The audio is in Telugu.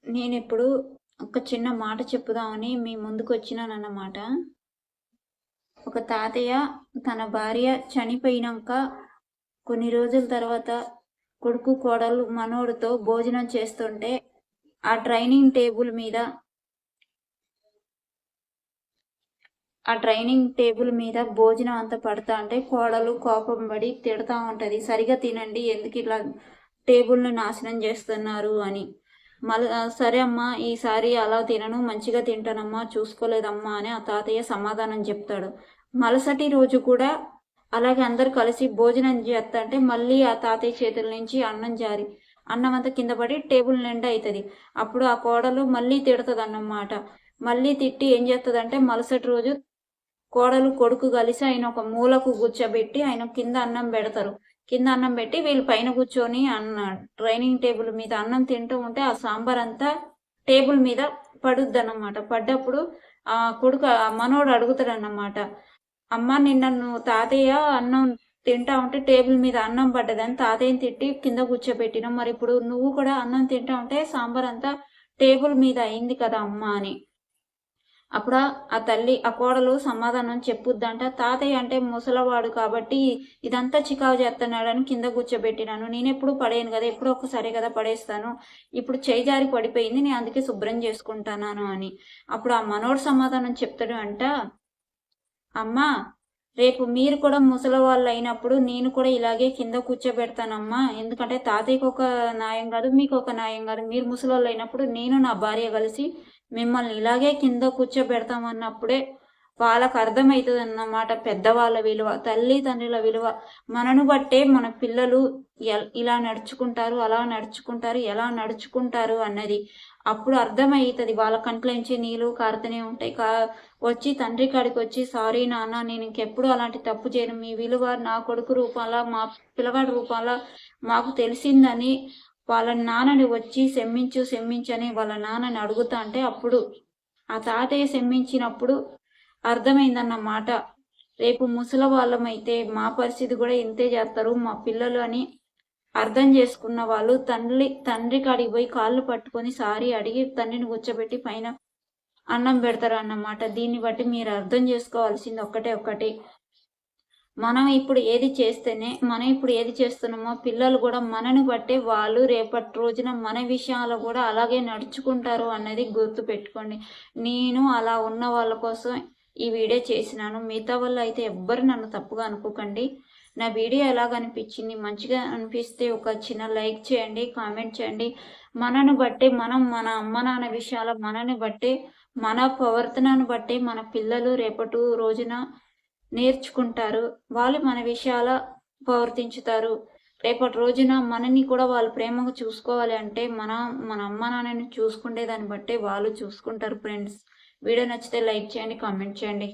నేనిప్పుడు ఒక చిన్న మాట చెప్పుదామని మీ ముందుకొచ్చినానన్నమాట. ఒక తాతయ్య తన భార్య చనిపోయినంక కొన్ని రోజుల తర్వాత కొడుకు, కోడలు, మనవడితో భోజనం చేస్తుంటే ఆ డైనింగ్ టేబుల్ మీద భోజనం అంతా పడతా అంటే కోడలు కోపం పడి తిడతా ఉంటది. సరిగా తినండి, ఎందుకు ఇలా టేబుల్ను నాశనం చేస్తున్నారు అని. సరే అమ్మా, ఈసారి అలా తినను, మంచిగా తింటానమ్మా, చూసుకోలేదమ్మా అని ఆ తాతయ్య సమాధానం చెప్తాడు. మరుసటి రోజు కూడా అలాగే అందరు కలిసి భోజనం చేస్తా అంటే మళ్ళీ ఆ తాతయ్య చేతుల నుంచి అన్నం అంతా కింద పడి టేబుల్ నిండా అవుతుంది. అప్పుడు ఆ కోడలు మళ్ళీ తిడుతుంది అన్నమాట. మళ్ళీ తిట్టి ఏం చేస్తుందంటే మరుసటి రోజు కోడలు కొడుకు కలిసి ఆయన ఒక మూలకు కూర్చోబెట్టి ఆయన కింద అన్నం పెడతారు. కింద అన్నం పెట్టి వీళ్ళు పైన కూర్చొని డైనింగ్ టేబుల్ మీద అన్నం తింటూ ఉంటే ఆ సాంబార్ అంతా టేబుల్ మీద పడుద్ది అన్నమాట. పడ్డప్పుడు ఆ కొడుకు మనోడు అడుగుతాడు అన్నమాట, అమ్మ నిన్న నువ్వు తాతయ్య అన్నం తింటా ఉంటే టేబుల్ మీద అన్నం పడ్డదని తాతయ్యని తిట్టి కింద కూర్చోబెట్టినాం, మరి ఇప్పుడు నువ్వు కూడా అన్నం తింటా ఉంటే సాంబార్ అంతా టేబుల్ మీద అయింది కదా అమ్మ అని. అప్పుడు ఆ కోడలు సమాధానం చెప్పుద్దంట, తాతయ్య అంటే ముసలవాడు కాబట్టి ఇదంతా చికాకు చేస్తున్నాడని కింద కూర్చోబెట్టినాను, నేనెప్పుడు పడేయను కదా, ఎప్పుడో ఒక్కసారి కదా పడేస్తాను, ఇప్పుడు చేయి జారి పడిపోయింది, నేను అందుకే శుభ్రం చేసుకుంటాను అని. అప్పుడు ఆ మనోడు సమాధానం చెప్తాడు అంట, అమ్మా రేపు మీరు కూడా ముసలి వాళ్ళు అయినప్పుడు నేను కూడా ఇలాగే కింద కూర్చోబెడతానమ్మా, ఎందుకంటే తాతయ్యకి ఒక న్యాయం కాదు, మీకు ఒక న్యాయం కాదు, మీరు ముసలి వాళ్ళు అయినప్పుడు నేను నా భార్య కలిసి మిమ్మల్ని ఇలాగే కింద కూర్చోబెడతామన్నప్పుడే వాళ్ళకు అర్థమవుతుంది అన్నమాట పెద్దవాళ్ళ విలువ, తల్లిదండ్రుల విలువ. మనను బట్టే మన పిల్లలు ఇలా నడుచుకుంటారు, అలా నడుచుకుంటారు, ఎలా నడుచుకుంటారు అన్నది అప్పుడు అర్థమవుతుంది. వాళ్ళ కంట్లోంచి నీళ్ళు కారుతూనే ఉంటాయి. వచ్చి తండ్రి కాడికి వచ్చి, సారీ నాన్న, నేను ఇంకెప్పుడు అలాంటి తప్పు చేయను, మీ విలువ నా కొడుకు రూపంలో మా పిల్లవాడి రూపంలో మాకు తెలిసిందని వాళ్ళ నాన్నని వచ్చి క్షమించని వాళ్ళ నాన్నని అడుగుతా అంటే అప్పుడు ఆ తాతయ్య క్షమించినప్పుడు అర్థమైందన్నమాట, రేపు ముసలి వాళ్ళమైతే మా పరిస్థితి కూడా ఇంతే చేస్తారు మా పిల్లలు అని అర్థం చేసుకున్న వాళ్ళు తండ్రి కాడికి పోయి కాళ్ళు పట్టుకొని సారీ అడిగి తండ్రిని కూర్చోబెట్టి పైన అన్నం పెడతారు అన్నమాట. దీన్ని బట్టి మీరు అర్థం చేసుకోవాల్సింది ఒక్కటి, మనం ఇప్పుడు ఏది చేస్తున్నామో పిల్లలు కూడా మనని బట్టే వాళ్ళు రేపటి రోజున మన విషయాలు కూడా అలాగే నడుచుకుంటారు అన్నది గుర్తు పెట్టుకోండి. నేను అలా ఉన్న వాళ్ళ కోసం ఈ వీడియో చేసినాను. మిగతా వాళ్ళు అయితే ఎవ్వరు నన్ను తప్పుగా అనుకోకండి. నా వీడియో ఎలాగ అనిపించింది, మంచిగా అనిపిస్తే ఒక చిన్న లైక్ చేయండి, కామెంట్ చేయండి. మనను బట్టే మన అమ్మ నాన్న విషయాలు మనని బట్టే, మన ప్రవర్తనను బట్టే మన పిల్లలు రేపటి రోజున నేర్చుకుంటారు, వాళ్ళు మన విషయాల ప్రవర్తించుతారు. రేపటి రోజున మనని కూడా వాళ్ళు ప్రేమగా చూసుకోవాలి అంటే మన అమ్మ నాన్నని చూసుకునే దాన్ని బట్టే వాళ్ళు చూసుకుంటారు. ఫ్రెండ్స్, వీడియో నచ్చితే లైక్ చేయండి, కామెంట్ చేయండి.